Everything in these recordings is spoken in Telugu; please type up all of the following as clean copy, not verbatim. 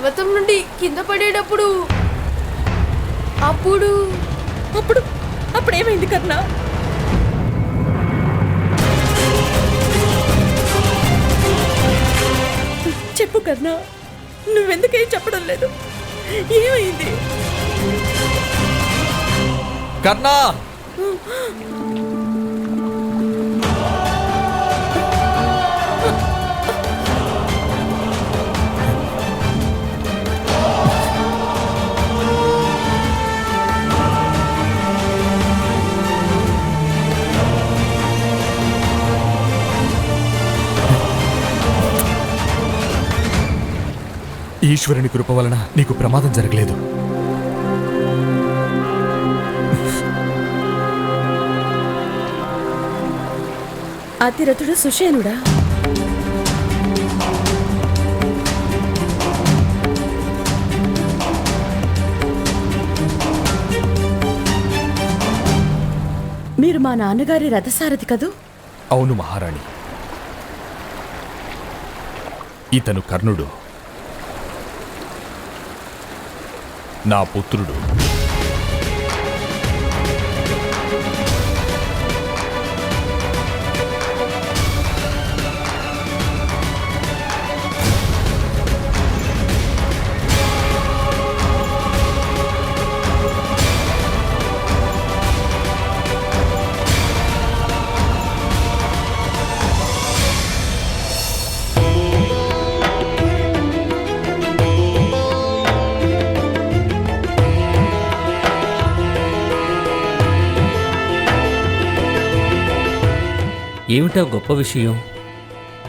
పర్వతం నుండి కింద పడేటప్పుడు అప్పుడు అప్పుడు అప్పుడేమైంది కర్ణ? చెప్పు కర్ణ, నువ్వెందుకేం చెప్పడం లేదు? ఏమైంది? కర్ణా! ఈశ్వరుని కృప వలన నీకు ప్రమాదం జరగలేదు. అతిరథుడు సుషేనుడా? మీరు మా నాన్నగారి రథసారథి కదూ? అవును మహారాణి. ఇతను కర్ణుడు, నా పుత్రుడు. ఏమిటా గొప్ప విషయం?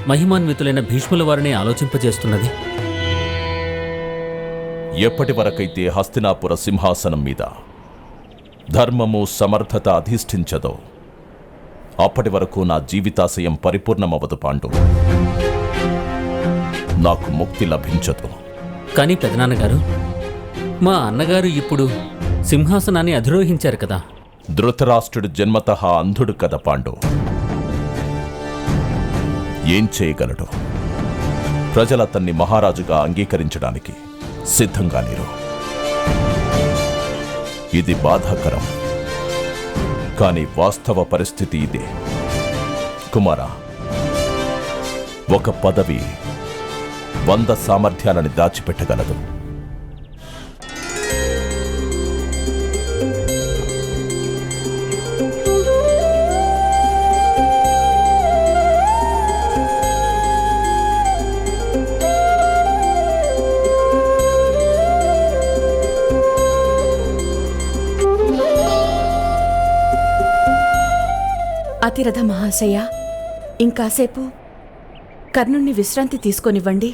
మహిమాన్వితులైన భీష్ముల వారిని ఆలోచింపజేస్తున్నది. ఎప్పటి వరకైతే హస్తినాపుర సింహాసనం మీద ధర్మము సమర్థత అధిష్ఠించదో అప్పటి వరకు నా జీవితాశయం పరిపూర్ణమవదు పాండు. నాకు ముక్తి లభించదు. కానీ పెదనాన్నగారు, మా అన్నగారు ఇప్పుడు సింహాసనాన్ని అధిరోహించారు కదా. ధృతరాష్ట్రుడు జన్మతః అంధుడు కదా పాండు. ఏం చేయగలడు? ప్రజలతన్ని మహారాజుగా అంగీకరించడానికి సిద్ధంగా లేరు. ఇది బాధాకరం, కానీ వాస్తవ పరిస్థితి ఇదే. కుమారా, ఒక పదవి 100 సామర్థ్యాలని దాచిపెట్టగలదు. అతిరథ మహాశయ, ఇంకాసేపు కర్ణుణ్ణి విశ్రాంతి తీసుకొనివ్వండి.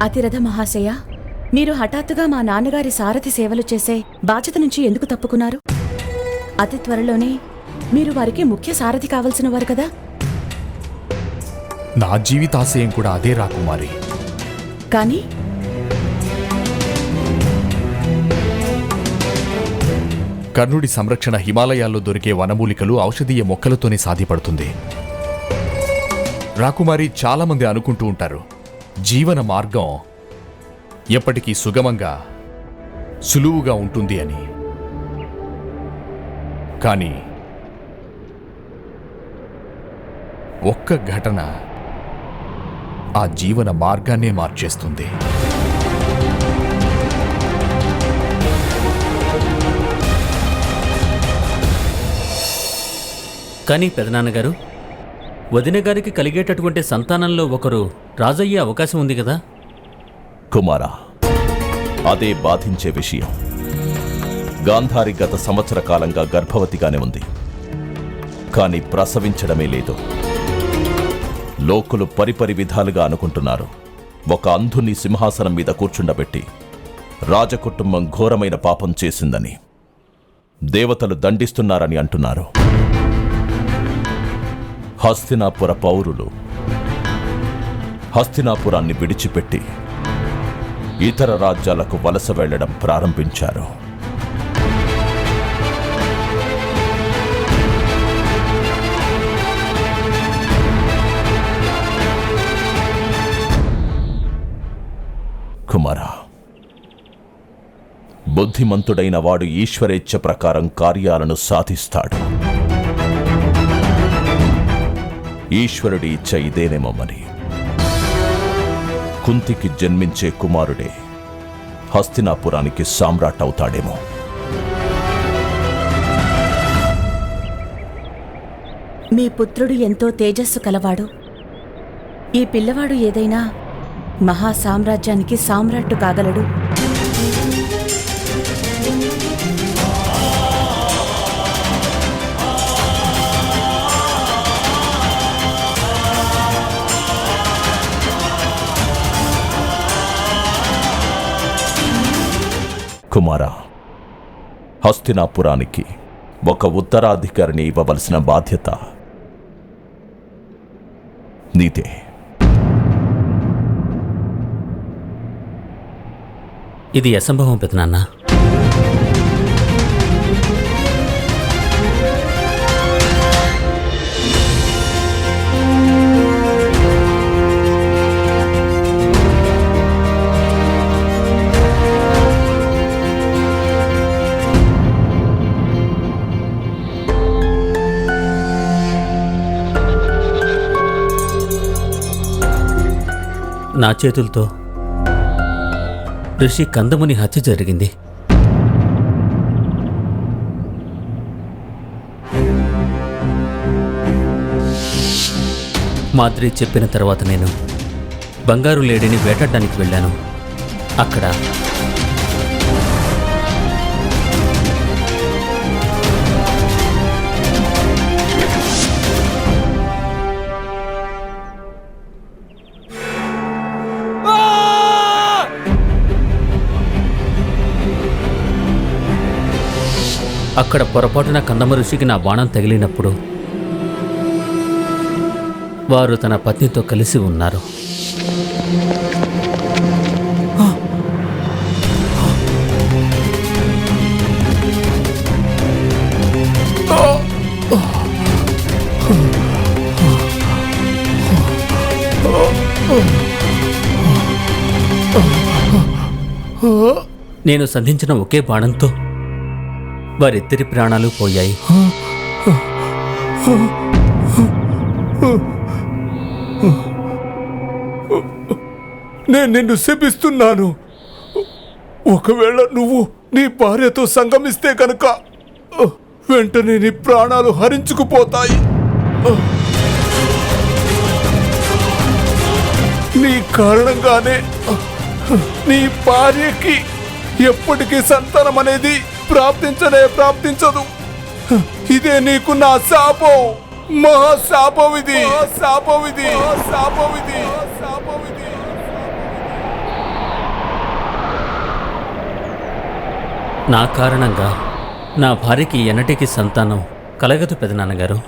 అతిరథ మహాశయ, మీరు హఠాత్తుగా మా నాన్నగారి సారథి సేవలు చేసే బాధ్యత నుంచి ఎందుకు తప్పుకున్నారు? అతి త్వరలోనే మీరు వారికి ముఖ్య సారథి కావలసిన వారు కదా. నా జీవితాశయం కూడా అదే రాకుమారి. కానీ కర్ణుడి సంరక్షణ హిమాలయాల్లో దొరికే వనమూలికలు, ఔషధీయ మొక్కలతోనే సాధ్యపడుతుంది. రాకుమారి, చాలామంది అనుకుంటూ ఉంటారు జీవన మార్గం ఎప్పటికీ సుగమంగా, సులువుగా ఉంటుంది అని. కానీ ఒక్క ఘటన ఆ జీవన మార్గాన్నే మార్చేస్తుంది. కానీ పెదనాన్నగారు, వదిన గారికి కలిగేటటువంటి సంతానంలో ఒకరు రాజయ్యే అవకాశం ఉంది కదా. కుమారా, అదే బాధించే విషయం. గాంధారి గత సంవత్సర కాలంగా గర్భవతిగానే ఉంది, కానీ ప్రసవించడమే లేదు. లోకులు పరిపరి విధాలుగా అనుకుంటున్నారు ఒక అంధుని సింహాసనం మీద కూర్చుండబెట్టి రాజకుటుంబం ఘోరమైన పాపం చేసిందని. దేవతలు దండిస్తున్నారని అంటున్నారు. హస్తినాపుర పౌరులు హస్తినాపురాన్ని విడిచిపెట్టి ఇతర రాజ్యాలకు వలస వెళ్లడం ప్రారంభించారు. కుమారా, బుద్ధిమంతుడైన వాడు ఈశ్వరేచ్ఛ ప్రకారం కార్యాలను సాధిస్తాడు. ఈశ్వరుడి ఇచ్ఛ ఇదేనేమో మరి. కుంతికి జన్మించే కుమారుడే హస్తినాపురానికి సామ్రాట్ అవుతాడేమో. మీ పుత్రుడు ఎంతో తేజస్సు కలవాడు. ఈ పిల్లవాడు ఏదైనా మహాసామ్రాజ్యానికి సామ్రాట్టు కాగలడు. కుమారా, హస్తినాపురానికి ఒక ఉత్తరాధికారిని ఇవ్వవలసిన బాధ్యత నీదే. ఇది అసంభవం పెదనాన్న. నా చేతులతో ఋషి కందముని హత్య జరిగింది. మాద్రి చెప్పిన తర్వాత నేను బంగారు లేడీని వేటాడడానికి వెళ్ళాను. అక్కడ పొరపాటున కందమ ఋషికి నా బాణం తగిలినప్పుడు వారు తన పత్నితో కలిసి ఉన్నారు. నేను సంధించిన ఒకే బాణంతో వారిద్దరి ప్రాణాలు పోయాయి. నేను నిన్ను శపిస్తున్నాను. ఒకవేళ నువ్వు నీ భార్యతో సంగమిస్తే కనుక వెంటనే నీ ప్రాణాలు హరించుకుపోతాయి. నీ కారణంగానే నీ భార్యకి ఎప్పటికీ సంతానం అనేది ప్రాప్తించదు. ఇదే నీకు నా శాపం, మహాశాపం ఇది. నా కారణంగా నా భార్యకి ఎన్నటికీ సంతానం కలగదు పెదనాన్నగారు.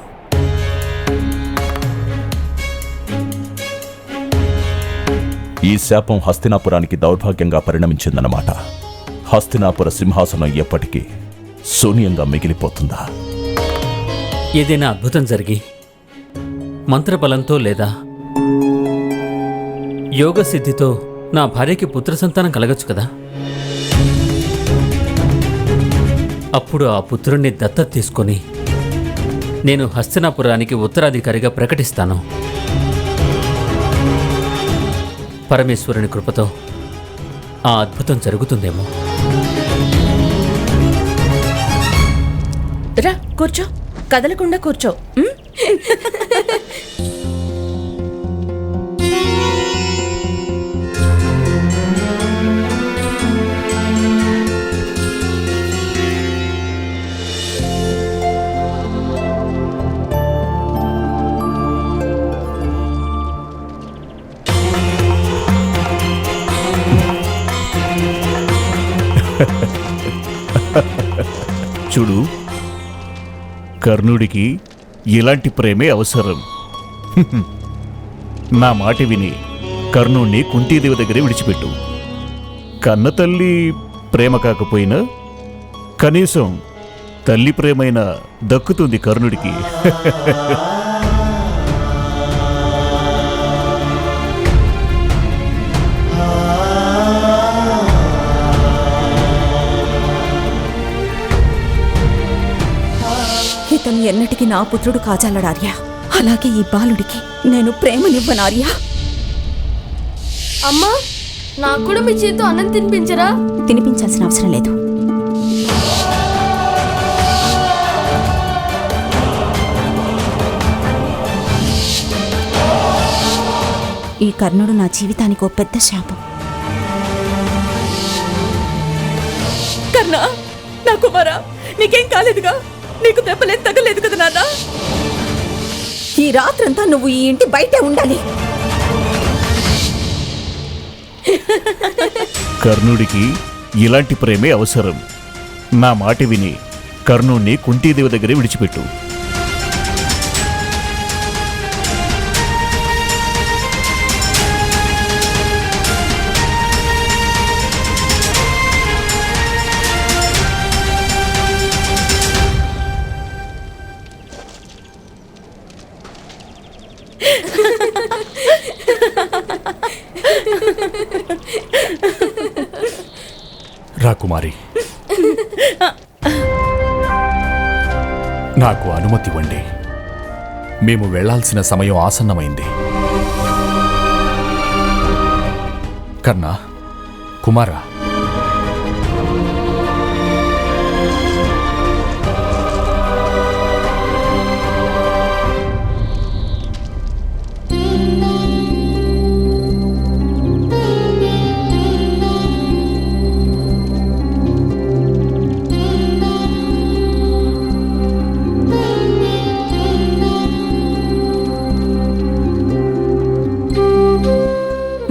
ఈ శాపం హస్తినాపురానికి దౌర్భాగ్యంగా పరిణమించిందన్నమాట. హస్తినాపుర సింహాసనం ఎప్పటికీ శూన్యంగా మిగిలిపోతుందా? ఏదైనా అద్భుతం జరిగి మంత్రబలంతో లేదా యోగ సిద్ధితో నా భార్యకి పుత్ర సంతానం కలగచ్చు కదా. అప్పుడు ఆ పుత్రుణ్ణి దత్తత తీసుకొని నేను హస్తినాపురానికి ఉత్తరాధికారిగా ప్రకటిస్తాను. పరమేశ్వరుని కృపతో ఆ అద్భుతం జరుగుతుందేమో. రా కూర్చో, కదలకుండా కూర్చో. చూడు, కర్ణుడికి ఇలాంటి ప్రేమే అవసరం. నా మాట విని కర్ణుణ్ణి కుంతీదేవి దగ్గరే విడిచిపెట్టు. కన్న తల్లి ప్రేమ కాకపోయినా కనీసం తల్లి ప్రేమైనా దక్కుతుంది కర్ణుడికి. ఇతను ఎన్నటికీ నా పుత్రుడు కాజాలడార్యా. అలాగే ఈ బాలుడికి నేను ప్రేమనివ్వనార్యా. అమ్మా, నాకు కూడా మీ చేతితో అన్నం తినిపించరా? తినిపించాల్సిన అవసరం లేదు. ఈ కర్ణుడు నా జీవితానికి ఓ పెద్ద శాపం. కర్ణ, నా కుమారా, నీకేం కాలేదుగా? నీకు దెబ్బలేం తగలేదు కదా నాన్న? ఈ రాత్రంతా నువ్వు ఈ ఇంటి బయటే ఉండాలి. కర్ణుడికి ఇలాంటి ప్రేమే అవసరం. నా మాట విని కర్ణుణ్ణి కుంతీదేవి దగ్గరే విడిచిపెట్టు. రాకుమారి, నాకు అనుమతి ఇవ్వండి. మేము వెళ్లాల్సిన సమయం ఆసన్నమైంది. కర్ణ, కుమారా,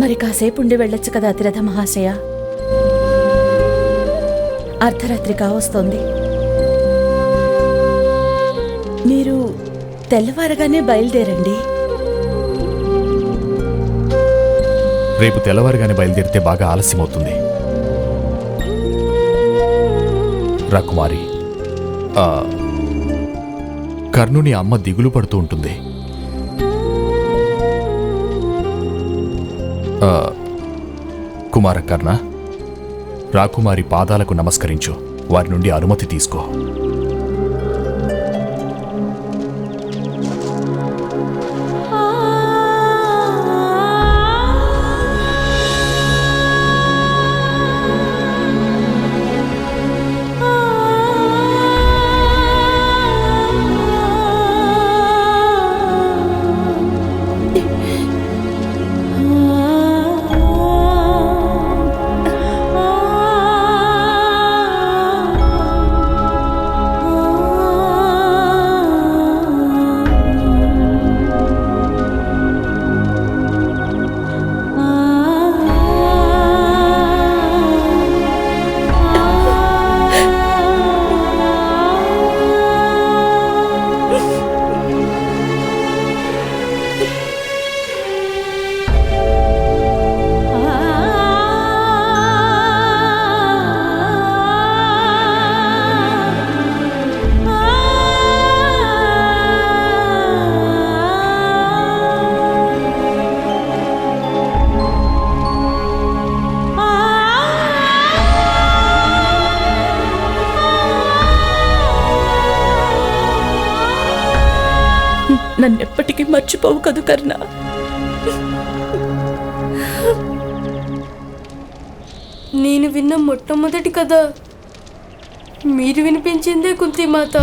మరి కాసేపు ఉండి వెళ్ళొచ్చు కదా అతిరథ మహాశయ. అర్ధరాత్రి కావస్తోంది. మీరు తెల్లవారగానే బయలుదేరండి. రేపు తెల్లవారుగానే బయలుదేరితే బాగా ఆలస్యమవుతుంది. రాకుమారి, కర్ణుని అమ్మ దిగులు పడుతూ ఉంటుంది. కుమార కర్ణ, రాకుమారి పాదాలకు నమస్కరించు. వారి నుండి అనుమతి తీసుకో. నన్నెప్పటికీ మర్చిపోవు కదు కర్ణ. నేను విన్న మొట్టమొదటి కథ మీరు వినిపించిందే కుంతిమాత.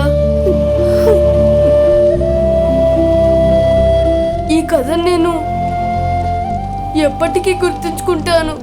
ఈ కథ నేను ఎప్పటికీ గుర్తుంచుకుంటాను.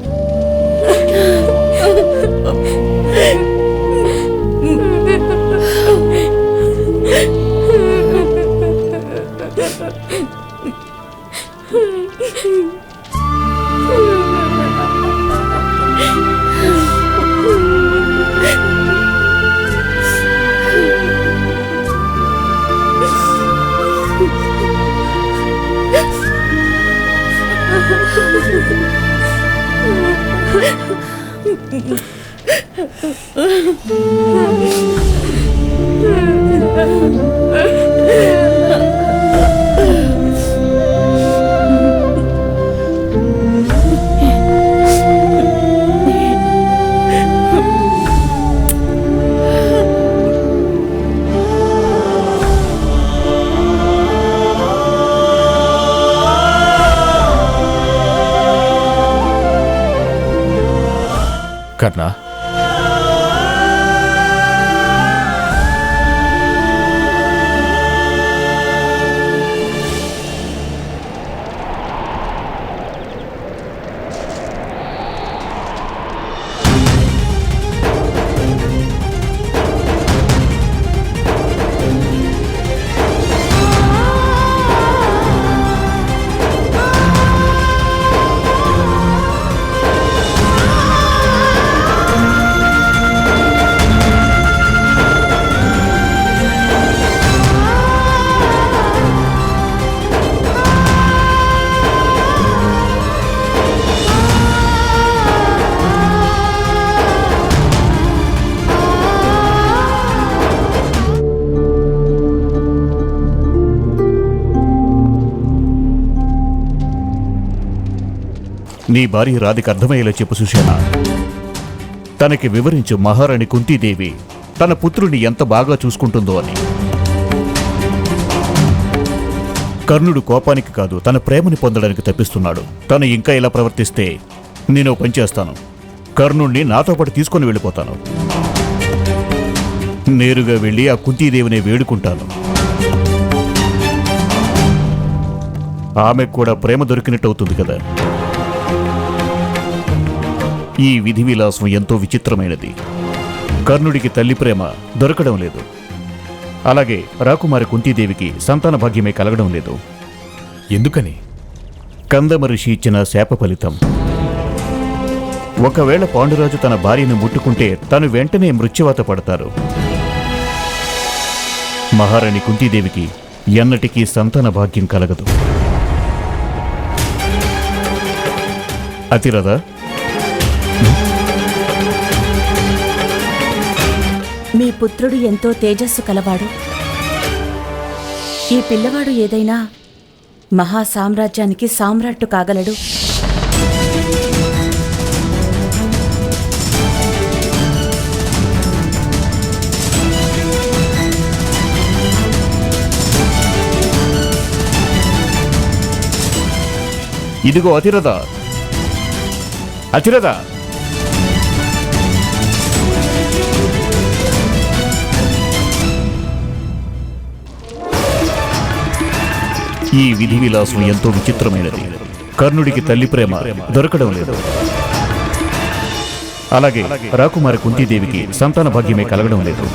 కర్ణ, నీ భార్య రాధికి అర్థమయ్యేలా చెప్పు సుషేణ. తనకి వివరించు మహారాణి కుంతీదేవి తన పుత్రుని ఎంత బాగా చూసుకుంటుందో అని. కర్ణుడు కోపానికి కాదు, తన ప్రేమని పొందడానికి తప్పిస్తున్నాడు. తను ఇంకా ఇలా ప్రవర్తిస్తే నేను పనిచేస్తాను. కర్ణుణ్ణి నాతో పాటు తీసుకొని వెళ్ళిపోతాను. నేరుగా వెళ్ళి ఆ కుంతీదేవిని వేడుకుంటాను. ఆమెకు కూడా ప్రేమ దొరికినట్టు అవుతుంది కదా. ఈ విధి విలాసం ఎంతో విచిత్రమైనది. కర్ణుడికి తల్లి ప్రేమ దొరకడం లేదు, అలాగే రాకుమారి కుంతీదేవికి సంతాన భాగ్యమే కలగడం లేదు. ఎందుకని? కందమ ఋషి ఇచ్చిన శాప ఫలితం. ఒకవేళ పాండురాజు తన భార్యను ముట్టుకుంటే తను వెంటనే మృత్యువాత పడతారు. మహారాణి కుంతీదేవికి ఎన్నటికీ సంతాన భాగ్యం కలగదు. అతిరథ, మీ పుత్రుడు ఎంతో తేజస్సు కలవాడు. ఈ పిల్లవాడు ఏదైనా మహాసామ్రాజ్యానికి సామ్రాట్టు కాగలడు. ఇదిగో అతిరథ, అతిరథ. ఈ విధి విలాసం ఎంతో విచిత్రమైనది. కర్ణుడికి తల్లి ప్రేమ దొరకడం లేదు, అలాగే రాకుమారి కుంతీదేవికి సంతాన భాగ్యమే కలగడం లేదు.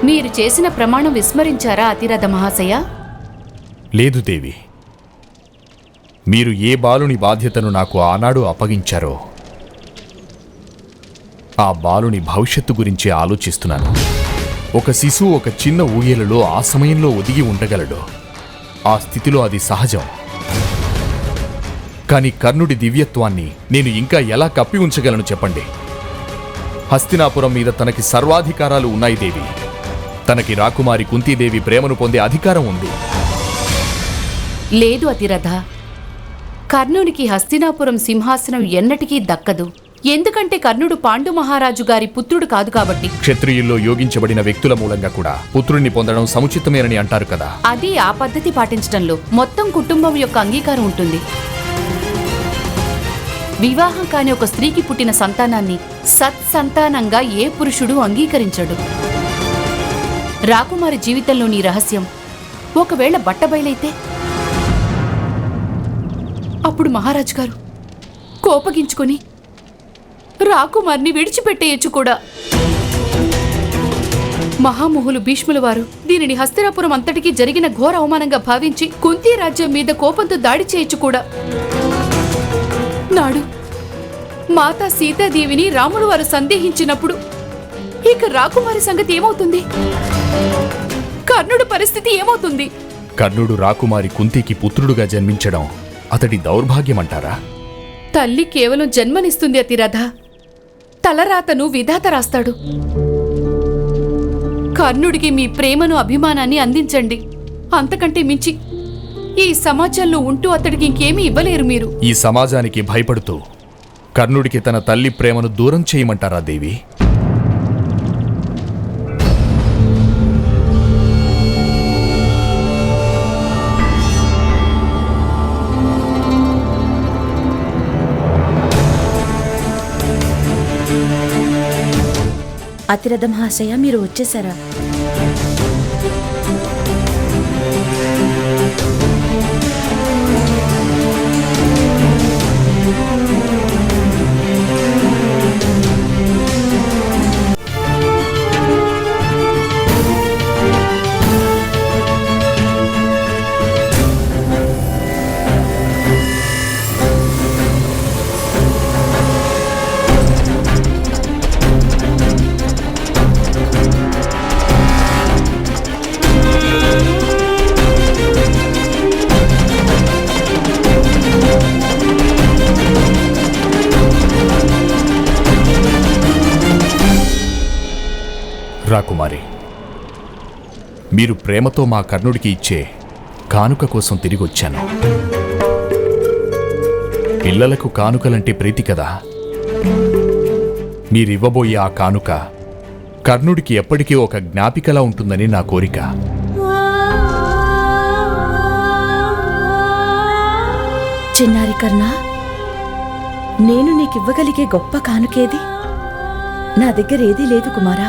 మీరు చేసిన ప్రమాణం విస్మరించారా అతిరథ మహాశయ? లేదు దేవి. మీరు ఏ బాలుని బాధ్యతను నాకు ఆనాడు అప్పగించారో ఆ బాలుని భవిష్యత్తు గురించి ఆలోచిస్తున్నాను. ఒక శిశువు ఒక చిన్న ఊయలలో ఆ సమయంలో ఒదిగి ఉండగలడు. ఆ స్థితిలో అది సహజం. కానీ కర్ణుడి దివ్యత్వాన్ని నేను ఇంకా ఎలా కప్పి ఉంచగలను చెప్పండి? హస్తినాపురం మీద తనకి సర్వాధికారాలు ఉన్నాయి దేవి. తనకి రాకుమారి కుంతీదేవి ప్రేమను పొందే అధికారం ఉంది. లేదు అతిరథ, కర్ణునికి హస్తినాపురం సింహాసనం ఎన్నటికీ దక్కదు. ఎందుకంటే కర్ణుడు పాండు మహారాజు గారి పుత్రుడు కాదు కాబట్టి. క్షత్రియుల్లో యోగించబడిన వ్యక్తుల మూలంగా కూడా పుత్రుణ్ణి పొందడం సముచితమేనని అంటారు కదా. అది ఆ పద్ధతి పాటించడంలో మొత్తం కుటుంబం యొక్క అంగీకారం ఉంటుంది. వివాహం కాని ఒక స్త్రీకి పుట్టిన సంతానాన్ని సత్సంతానంగా ఏ పురుషుడు అంగీకరించడు. రాకుమారి జీవితంలోని రహస్యం ఒకవేళ బట్టబయలైతే అప్పుడు మహారాజు గారు కోపగించుకొని రాకుమారిని విడిచిపెట్టేయచ్చు కూడా. మహామోహులు భీష్ముల వారు దీనిని హస్తినాపురం అంతటికీ జరిగిన ఘోర అవమానంగా భావించి కుంతీ రాజ్యం మీద కోపంతో దాడి చేయొచ్చు కూడా. నాడు మాతా సీతాదేవిని రాముడు వారు సందేహించినప్పుడు ఇక రాకుమారి సంగతి ఏమవుతుంది? కర్ణుడు పరిస్థితి ఏమవుతుంది? కర్ణుడు రాకుమారి కుంతికి పుత్రుడుగా జన్మించడం అతడి దౌర్భాగ్యమంటారా? తల్లి కేవలం జన్మనిస్తుంది అతిరథ. తలరాతను విధాత రాస్తాడు. కర్ణుడికి మీ ప్రేమను అభిమానాన్ని అందించండి. అంతకంటే మించి ఈ సమాజంలో ఉంటూ అతడికి ఇంకేమీ ఇవ్వలేరు మీరు. ఈ సమాజానికి భయపడుతూ కర్ణుడికి తన తల్లి ప్రేమను దూరం చేయమంటారా దేవి? అతిరథ మహాశయ, మీరు వచ్చేసారా? రాకుమారి, మీరు ప్రేమతో మా కర్ణుడికి ఇచ్చే కానుక కోసం తిరిగొచ్చాను. పిల్లలకు కానుకలంటే ప్రీతి కదా. మీరివ్వబోయే ఆ కానుక కర్ణుడికి ఎప్పటికీ ఒక జ్ఞాపికలా ఉంటుందని నా కోరిక. చిన్నారి కర్ణ, నేను నీకివ్వగలిగే గొప్ప కానుకేది? నా దగ్గర ఏదీ లేదు కుమారా.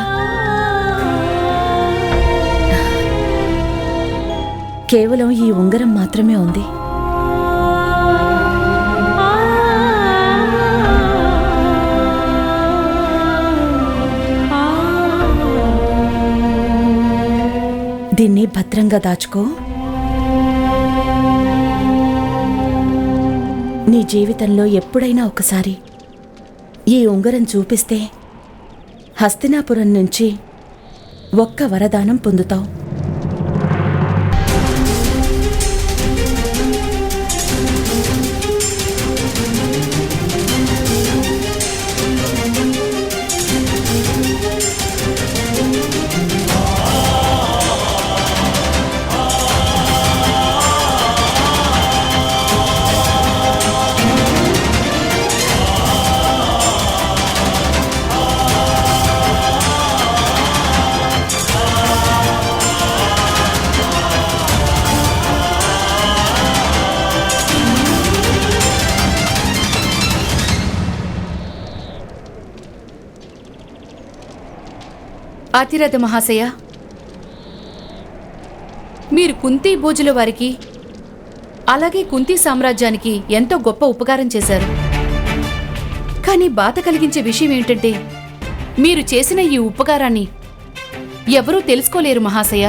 కేవలం ఈ ఉంగరం మాత్రమే ఉంది. దీన్ని భద్రంగా దాచుకో. నీ జీవితంలో ఎప్పుడైనా ఒకసారి ఈ ఉంగరం చూపిస్తే హస్తినాపురం నుంచి ఒక్క వరదానం పొందుతావు. అతిరథ మహాశయ, మీరు కుంతీ భోజుల వారికి అలాగే కుంతీ సామ్రాజ్యానికి ఎంతో గొప్ప ఉపకారం చేశారు. కానీ బాధ కలిగించే విషయం ఏమిటంటే మీరు చేసిన ఈ ఉపకారాన్ని ఎవరూ తెలుసుకోలేరు మహాశయ.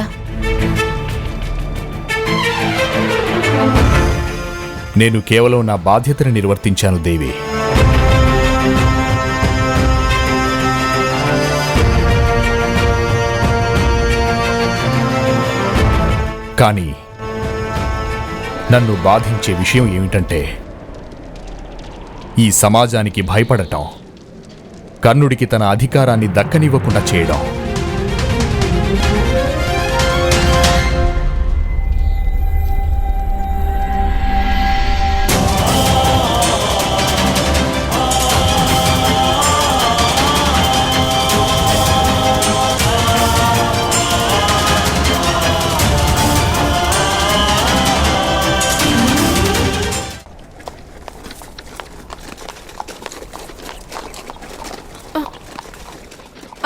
నేను కేవలం నా బాధ్యతను నిర్వర్తించాను దేవి. కానీ నన్ను బాధించే విషయం ఏమిటంటే ఈ సమాజానికి భయపడటం, కర్ణుడికి తన అధికారాన్ని దక్కనివ్వకుండా చేయడం.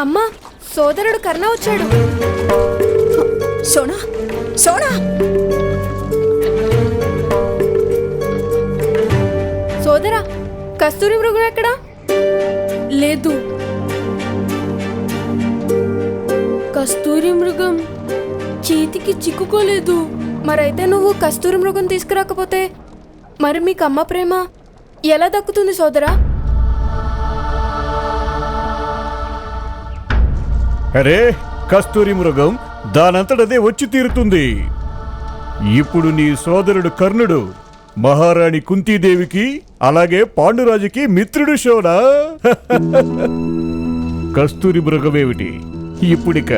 అమ్మా, సోదరుడు కర్ణ వచ్చాడు. సోనా, సోనా! సోదరా, కస్తూరి మృగం ఎక్కడా? లేదు. కస్తూరి మృగం చేతికి చిక్కుకోలేదు. మరైతే నువ్వు కస్తూరి మృగం తీసుకురాకపోతే మరి మీకు అమ్మ ప్రేమ ఎలా దక్కుతుంది సోదరా? అరే, కస్తూరి మృగం దానంతటదే వచ్చి తీరుతుంది. ఇప్పుడు నీ సోదరుడు కర్ణుడు మహారాణి కుంతీదేవికి అలాగే పాండురాజుకి మిత్రుడు శోనా. కస్తూరి మృగమేమిటి, ఇప్పుడిక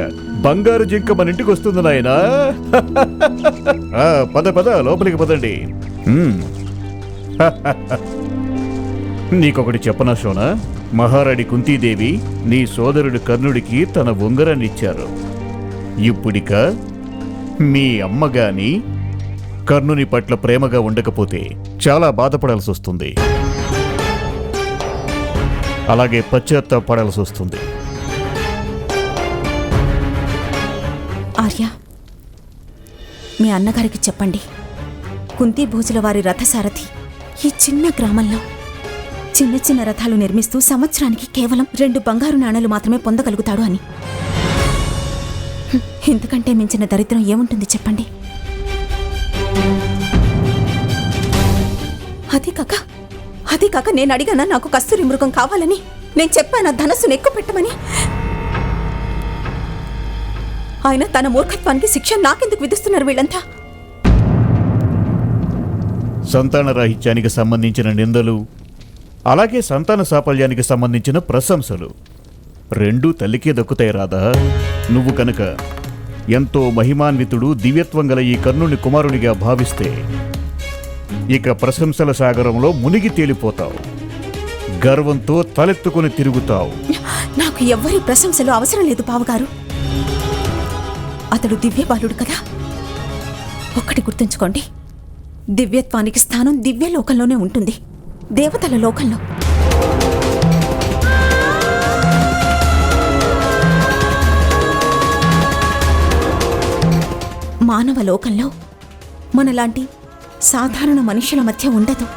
బంగారు జింక మన ఇంటికి వస్తుంది నాయనా. పద పద లోపలికి పదండి. నీకొకటి చెప్పనా శోనా, మహారాణి కుంతీదేవి నీ సోదరుడు కర్ణుడికి తన ఉంగరాన్ని ఇచ్చారు. ఇప్పుడిక మీ అమ్మగాని కర్ణుని పట్ల ప్రేమగా ఉండకపోతే చాలా బాధపడాల్సి వస్తుంది, అలాగే పశ్చాత్తాపడాల్సి వస్తుంది. ఆర్య, మీ అన్నగారికి చెప్పండి, కుంతీ భోజుల వారి రథసారథి ఈ చిన్న గ్రామంలో చిన్న చిన్న రథాలు నిర్మిస్తూ సంవత్సరానికి కేవలం 2 బంగారు నాణేలు మాత్రమే పొందగలుగుతాడు అని. ఇంతకంటే మించిన దరిద్రం ఏముంటుంది చెప్పండి? అది కాక నేను అడిగానా నాకు కస్తూరి మృగం కావాలని? నేను చెప్పానా ధనస్సును ఎక్కువ పెట్టమని? ఆయన తన మూర్ఖత్వానికి శిక్ష నాకెందుకు విధిస్తున్నారు వీళ్ళంతా? సంతాన రాహిత్యానికి సంబంధించిన నిందలు, అలాగే సంతాన సాఫల్యానికి సంబంధించిన ప్రశంసలు రెండూ తల్లికే దక్కుతాయి రాదా. నువ్వు కనుక ఎంతో మహిమాన్వితుడు దివ్యత్వం గల ఈ కర్ణుని కుమారునిగా భావిస్తే ఇక ప్రశంసల సాగరంలో మునిగి తేలిపోతావు, గర్వంతో తలెత్తుకుని తిరుగుతావు. నాకు ఎవ్వరి ప్రశంసలు అవసరం లేదు బావగారు. అతడు దివ్యబాలుడు కదా. ఒక్కటి గుర్తుంచుకోండి, దివ్యత్వానికి స్థానం దివ్యలోకంలోనే ఉంటుంది, దేవతల లోకంలో. మానవ లోకంలో మనలాంటి సాధారణ మనుషుల మధ్య ఉండదు.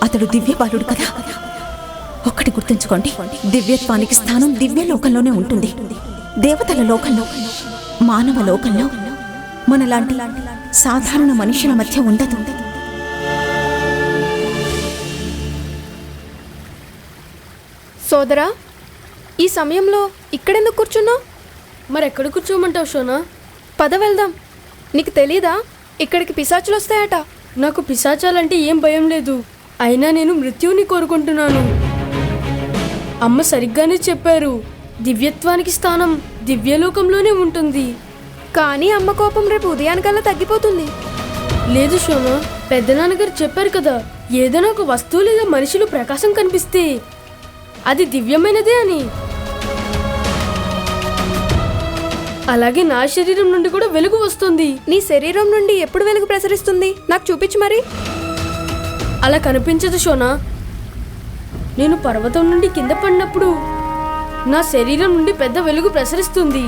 అతడు దివ్యబాలుడు కదా. ఒక్కటి గుర్తుంచుకోండి, దివ్యత్వానికి స్థానం దివ్యలోకంలోనే ఉంటుంది, దేవతల లోకంలో. మానవ లోకంలో మనలాంటి సాధారణ మనుషుల మధ్య ఉండదు. సోదరా, ఈ సమయంలో ఇక్కడెందుకు కూర్చున్నావు? మరెక్కడ కూర్చోమంటావు షోనా? పద వెళ్దాం. నీకు తెలీదా ఇక్కడికి పిశాచులు వస్తాయట? నాకు పిశాచాలంటే ఏం భయం లేదు, అయినా నేను మృత్యువుని కోరుకుంటున్నాను. అమ్మ సరిగ్గానే చెప్పారు, దివ్యత్వానికి స్థానం దివ్యలోకంలోనే ఉంటుంది. కానీ అమ్మ కోపం రేపు ఉదయానికల్లా తగ్గిపోతుంది. లేదు షోనా, పెద్దనాన్నగారు చెప్పారు కదా, ఏదైనా ఒక వస్తువు లేదా మనిషిలో ప్రకాశం కనిపిస్తే అది దివ్యమైనదే అని. అలాగే నా శరీరం నుండి కూడా వెలుగు వస్తుంది. నీ శరీరం నుండి ఎప్పుడు వెలుగు ప్రసరిస్తుంది? నాకు చూపించు మరి. అలా కనిపించదు షోనా. నేను పర్వతం నుండి కింద పడినప్పుడు నా శరీరం నుండి పెద్ద వెలుగు ప్రసరిస్తుంది.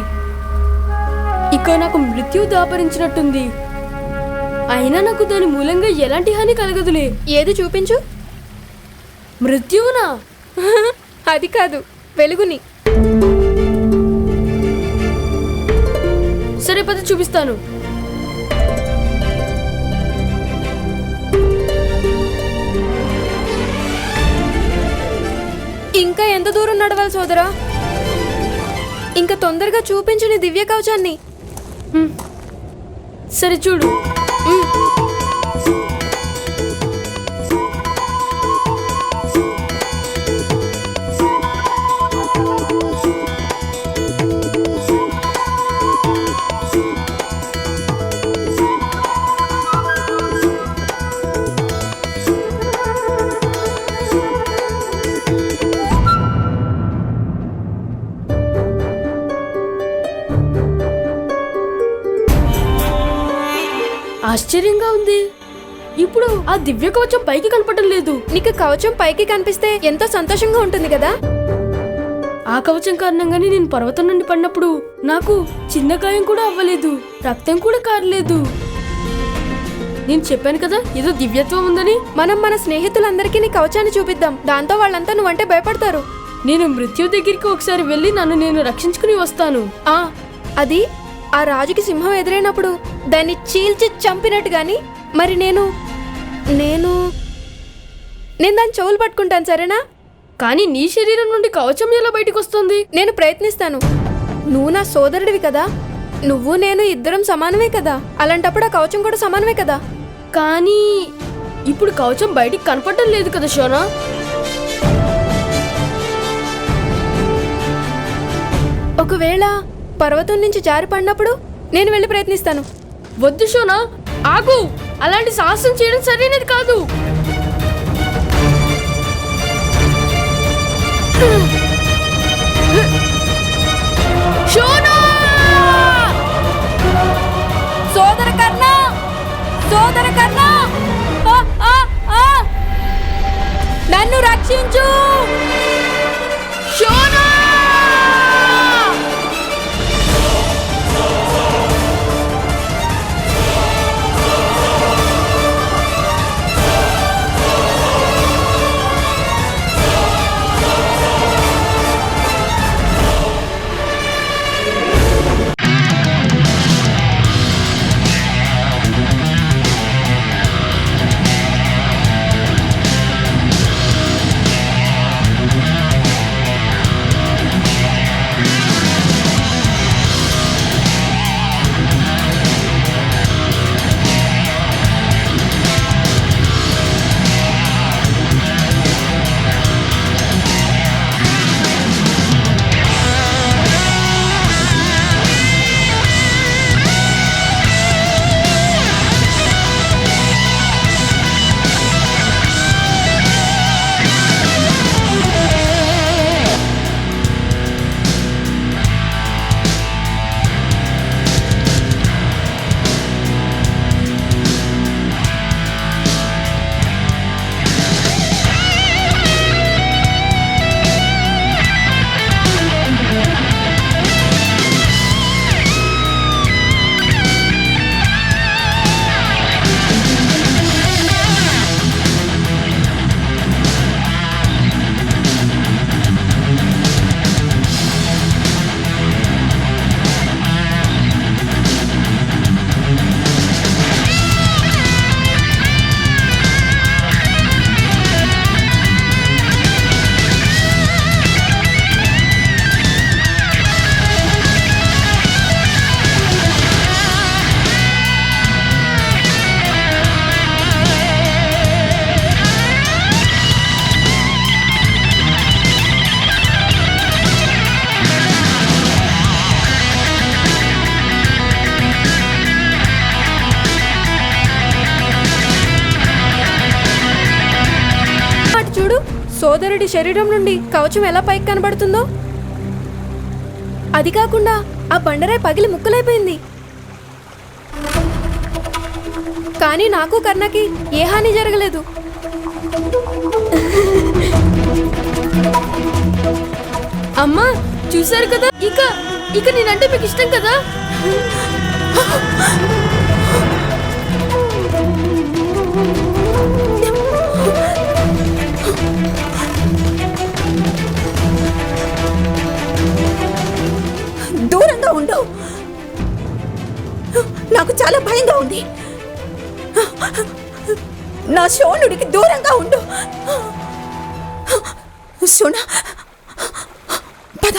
ఇక నాకు మృత్యువు దాపరించినట్టుంది. అయినా నాకు దాని మూలంగా ఎలాంటి హాని కలగదులే. ఏది చూపించు. మృత్యువునా? అది కాదు, వెలుగుని. సరే పద చూపిస్తాను. ఇంకా ఎంత దూరం నడవాలి సోదరా? ఇంకా తొందరగా చూపించు నీ దివ్య కవచాన్ని. సరే చూడు. ఆశ్చర్యంగా ఉంది. ఇప్పుడు ఆ దివ్య కవచం పైకి కనపడడం లేదు. నీకు కవచం పైకి కనిపిస్తే ఎంతో సంతోషంగా ఉంటుంది కదా. ఆ కవచం కారణంగానే నేను పర్వతం నుండి పడినప్పుడు నాకు చిన్న గాయం కూడా అవ్వలేదు, రక్తం కూడా కారలేదు. నేను చెప్పాను కదా ఏదో దివ్యత్వం ఉందని. మనం మన స్నేహితులందరికీ నీ కవచాన్ని చూపిద్దాం. దాంతో వాళ్ళంతా నువ్వంటే భయపడతారు. నేను మృత్యు దగ్గరికి ఒకసారి వెళ్ళి నన్ను నేను రక్షించుకుని వస్తాను. అది ఆ రాజుకి సింహం ఎదురైనప్పుడు దాన్ని చీల్చి చంపినట్టు గాని. మరి నేను దాని చెవులు పట్టుకుంటాను, సరేనా? కానీ నీ శరీరం నుండి కవచం ఎలా బయటకు వస్తుంది? నేను ప్రయత్నిస్తాను. నువ్వు నా సోదరుడివి కదా, నువ్వు నేను ఇద్దరం సమానమే కదా. అలాంటప్పుడు ఆ కవచం కూడా సమానమే కదా. కానీ ఇప్పుడు కవచం బయటికి కనపడడం లేదు కదా శోనా. ఒకవేళ పర్వతం నుంచి జారి పడినప్పుడు నేను వెళ్ళి ప్రయత్నిస్తాను. వద్దు శోనా, ఆగు. అలాంటి సాహసం చేయడం సరైనది కాదు. శోనా! సోదర కర్ణ, సోదర కర్ణ, నన్ను రక్షించు. శోనా! సోదరుడి శరీరం నుండి కవచం ఎలా పైకి కనబడుతుందో. అది కాకుండా ఆ బండరాయి పగిలి ముక్కలైపోయింది. కానీ నాకు కర్ణకి ఏ హాని జరగలేదు. అమ్మా, చూశారు కదా, ఇక నేనంటే మీకు ఇష్టం కదా. దూరంగా ఉండు, నాకు చాలా భయంగా ఉంది. నా శోణుడికి దూరంగా ఉండు. శోణ, పద.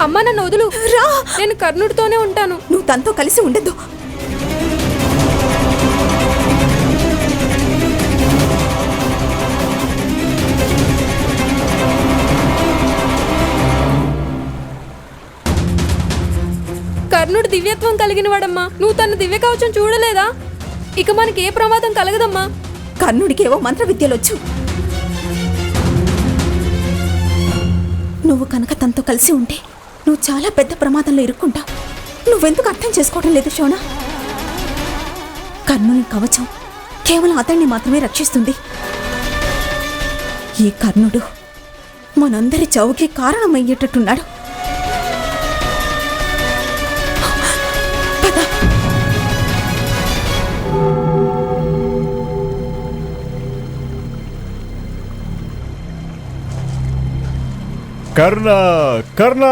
అమ్మ, నన్ను వదులు. రా, నేను కర్ణుడితోనే ఉంటాను. నువ్వు తనతో కలిసి ఉండద్దు. కర్ణుడు దివ్యత్వం కలిగిన వాడమ్మా. నువ్వు తన దివ్య కవచం చూడలేదా? ఇక మనకి ఏ ప్రమాదం కలగదమ్మా. కర్ణుడికి ఏవో మంత్ర విద్యలొచ్చు. నువ్వు కనుక తనతో కలిసి ఉంటే నువ్వు చాలా పెద్ద ప్రమాదంలో ఇరుక్కుంటావు. నువ్వెందుకు అర్థం చేసుకోవడం లేదు శోణ? కర్ణుని కవచం కేవలం అతన్ని మాత్రమే రక్షిస్తుంది. ఈ కర్ణుడు మనందరి చావుకి కారణమయ్యేటట్టున్నాడు. పద. కర్ణ కర్ణ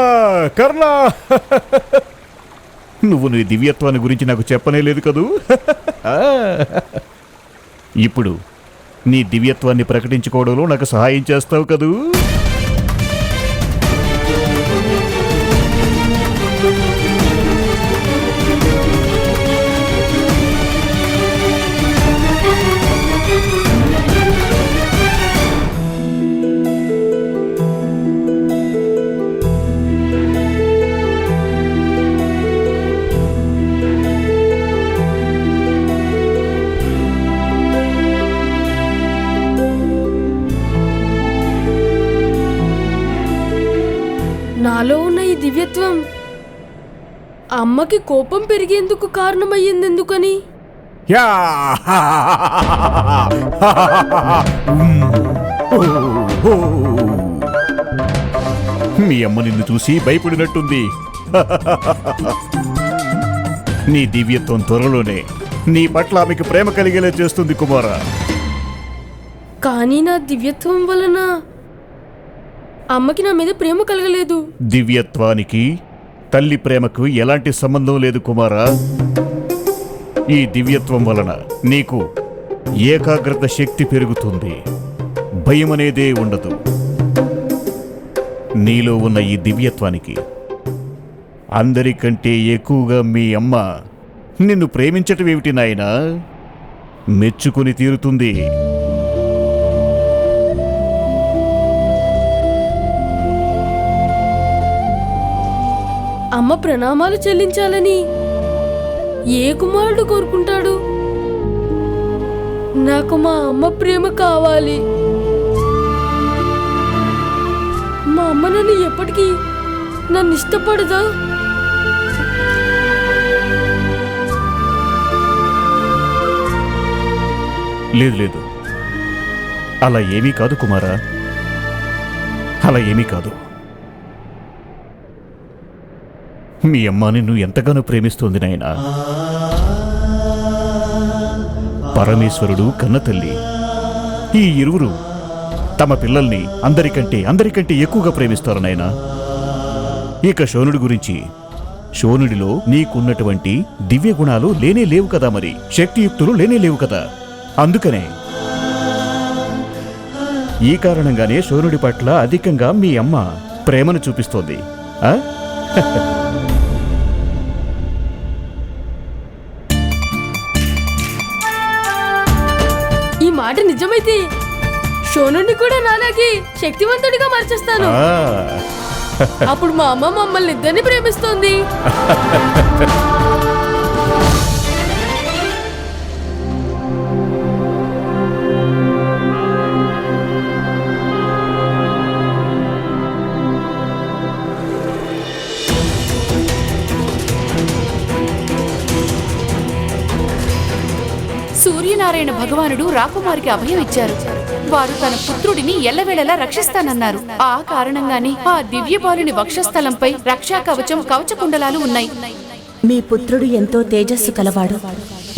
కర్ణ నువ్వు నీ దివ్యత్వాన్ని గురించి నాకు చెప్పనే లేదు కదూ. ఇప్పుడు నీ దివ్యత్వాన్ని ప్రకటించుకోవడంలో నాకు సహాయం చేస్తావు కదూ. నాలో ఉన్న ఈ దివ్యత్వం అమ్మకి కోపం పెరిగేందుకు కారణమయ్యిందెందుకని? యా! మీ అమ్మ నిన్ను చూసి భయపడినట్టుంది. నీ దివ్యత్వం త్వరలోనే నీ పట్ల ఆమెకు ప్రేమ కలిగేలా చేస్తుంది కుమారా. కానీ నా దివ్యత్వం వలన అమ్మకి నా మీద ప్రేమ కలగలేదు. దివ్యత్వానికి తల్లి ప్రేమకు ఎలాంటి సంబంధం లేదు కుమారా. ఈ దివ్యత్వం వలన నీకు ఏకాగ్రత శక్తి పెరుగుతుంది, భయం అనేదే ఉండదు. నీలో ఉన్న ఈ దివ్యత్వానికి అందరికంటే ఎక్కువగా మీ అమ్మ నిన్ను ప్రేమించటం ఏమిటి నాయనా? మెచ్చుకుని తీరుతుంది. అమ్మ ప్రణామాలు చెల్లించాలని ఏ కుమారుడు కోరుకుంటాడు? నాకు మా అమ్మ ప్రేమ కావాలి. మా అమ్మ నన్ను ఎప్పటికీ నన్ను ఇష్టపడదా? లేదు లేదు, అలా ఏమీ కాదు కుమారా, అలా ఏమీ కాదు. మీ అమ్మ నిన్ను ఎంతగానో ప్రేమిస్తోంది నాయనా. పరమేశ్వరుడు కన్నతల్లి ఈ ఇరువురు తమ పిల్లల్ని అందరికంటే ఎక్కువగా ప్రేమిస్తారు నాయనా. ఇక శోనుడి గురించి, శోనుడిలో నీకున్నటువంటి దివ్య గుణాలు లేనే లేవు కదా, మరి శక్తియుక్తులు లేనే లేవు కదా. అందుకనే ఈ కారణంగానే శోనుడి పట్ల అధికంగా మీ అమ్మ ప్రేమను చూపిస్తోంది. ఈ మాట నిజమైతే శోనుడిని కూడా నాలాగే శక్తివంతుడిగా మార్చేస్తాను. అప్పుడు మా అమ్మ మమ్మల్ని ఇద్దరిని ప్రేమిస్తోంది. సూర్యనారాయణ భగవానుడు రాకుమారికి అభయం ఇచ్చారు. వారు తన పుత్రుడిని ఎల్లవేళలా రక్షిస్తానన్నారు. ఆ కారణంగానే ఆ దివ్య బాలుని వక్షస్థలంపై రక్షా కవచం, కవచకుండలాలు ఉన్నాయి. మీ పుత్రుడు ఎంతో తేజస్సు కలవాడు.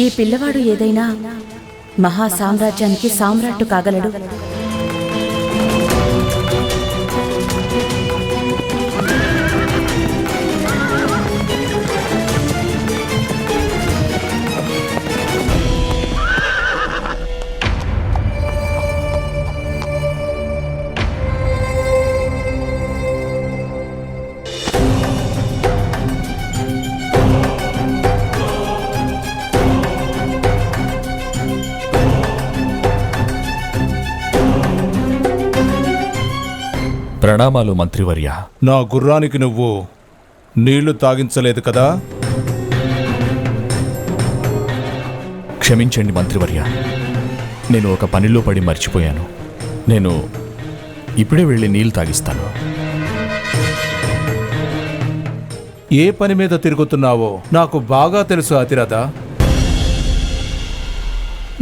ఈ పిల్లవాడు ఏదైనా మహా సామ్రాజ్యానికి సామ్రాట్టు కాగలడు. ప్రణామాలు మంత్రివర్య. నా గుర్రానికి నువ్వు నీళ్లు తాగించలేదు కదా? క్షమించండి మంత్రివర్య, నేను ఒక పనిలో పడి మర్చిపోయాను. నేను ఇప్పుడే వెళ్ళి నీళ్లు తాగిస్తాను. ఏ పని మీద తిరుగుతున్నావో నాకు బాగా తెలుసు అతిరథ.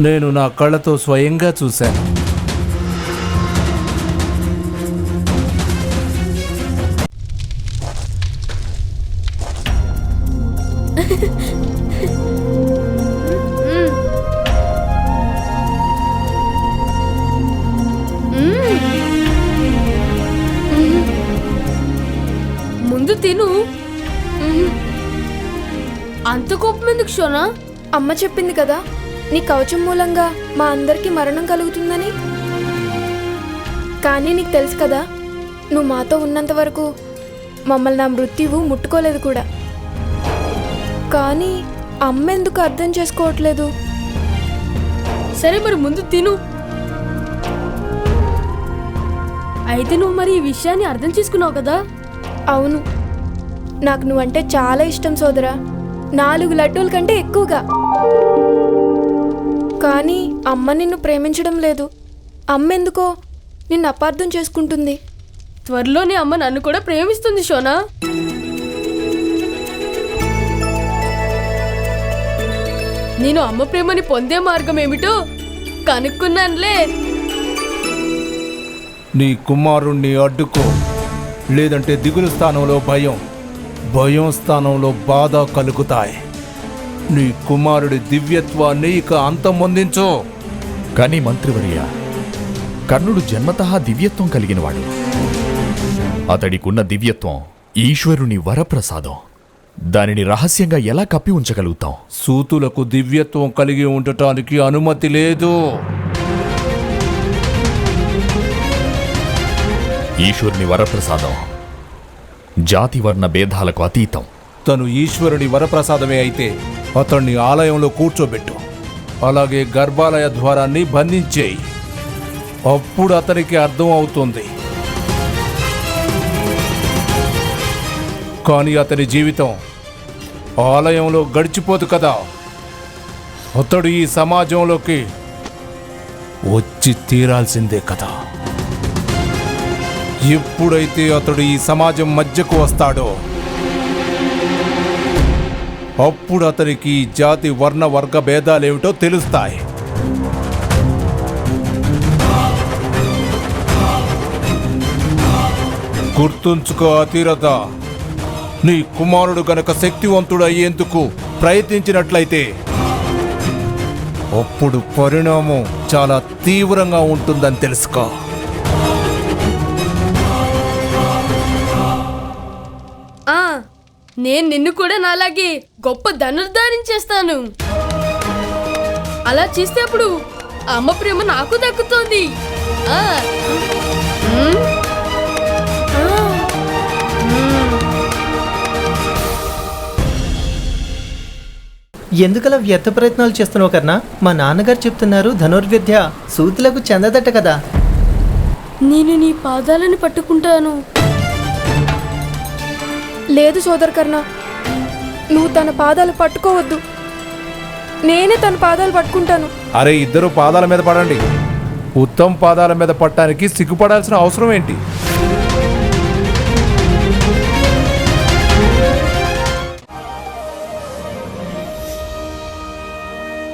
నేను నా కళ్ళతో స్వయంగా చూశాను. ముందు తిను. అంత కోపం ఎందుకు షోనా? అమ్మ చెప్పింది కదా, నీ కవచం మూలంగా మా అందరికీ మరణం కలుగుతుందని. కానీ నీకు తెలుసు కదా, నువ్వు మాతో ఉన్నంత వరకు మమ్మల్ని నా మృత్యువు ముట్టుకోలేదు కూడా. కానీ అమ్మ ఎందుకు అర్థం చేసుకోవట్లేదు? సరే మరి ముందు తిను. అయితే నువ్వు మరి ఈ విషయాన్ని అర్థం చేసుకున్నావు కదా? అవును, నాకు నువ్వంటే చాలా ఇష్టం సోదరా, 4 లడ్డూల కంటే ఎక్కువగా. కానీ అమ్మ నిన్ను ప్రేమించడం లేదు. అమ్మ ఎందుకో నిన్ను అపార్థం చేసుకుంటుంది. త్వరలోనే అమ్మ నన్ను కూడా ప్రేమిస్తుంది షోనా. నేను అమ్మ ప్రేమని పొందే మార్గం ఏమిటో కనుక్కున్నానులే. నీ కుమారుణ్ణి అడ్డుకో, లేదంటే దిగులు స్థానంలో భయం, భయం స్థానంలో బాధ కలుగుతాయి. నీ కుమారుడి దివ్యత్వాన్ని ఇక అంతమొందించు. కానీ మంత్రివర్య, కర్ణుడు జన్మతః దివ్యత్వం కలిగినవాడు. అతడికున్న దివ్యత్వం ఈశ్వరుని వరప్రసాదం. దానిని రహస్యంగా ఎలా కప్పి ఉంచగలుగుతాం? సూతులకు దివ్యత్వం కలిగి ఉండటానికి అనుమతి లేదు. ఈశ్వరుని వరప్రసాదం జాతి వర్ణ భేదాలకు అతీతం. తను ఈశ్వరుని వరప్రసాదమే అయితే అతన్ని ఆలయంలో కూర్చోబెట్టు. అలాగే గర్భాలయ ద్వారాన్ని బంధించేయి. అప్పుడు అతనికి అర్థం అవుతుంది. కానీ అతని జీవితం ఆలయంలో గడిచిపోదు కదా. అతడు ఈ సమాజంలోకి వచ్చి తీరాల్సిందే కదా. ఎప్పుడైతే అతడు ఈ సమాజం మధ్యకు వస్తాడో అప్పుడు అతనికి జాతి వర్ణ వర్గ భేదాలేమిటో తెలుస్తాయి. గుర్తుంచుకో అతిరథ, నీ కుమారుడు గనక శక్తివంతుడు అయ్యేందుకు ప్రయత్నించినట్లయితే అప్పుడు పరిణామం చాలా తీవ్రంగా ఉంటుందని తెలుసుకో. నేను నిన్ను కూడా నాలాగే గొప్ప ధనుర్ధారం చేస్తాను. అలా చేస్తే అప్పుడు అమ్మ ప్రేమ నాకు దక్కుతోంది. ఎందుకలా వ్యర్థ ప్రయత్నాలు చేస్తున్నావు కన్నా? మా నాన్నగారు చెప్తున్నారు ధనుర్విద్య సూతులకు చెందదట కదా. నేను నీ పాదాలను పట్టుకుంటాను. లేదు సోదరకర్ణ, నువ్వు తన పాదాలు పట్టుకోవద్దు. నేనే తన పాదాలు పట్టుకుంటాను. అరే, ఇద్దరు పాదాల మీద పడండి. ఉత్తమ్ పాదాల మీద పట్టడానికి సిగ్గుపడాల్సిన అవసరం ఏంటి?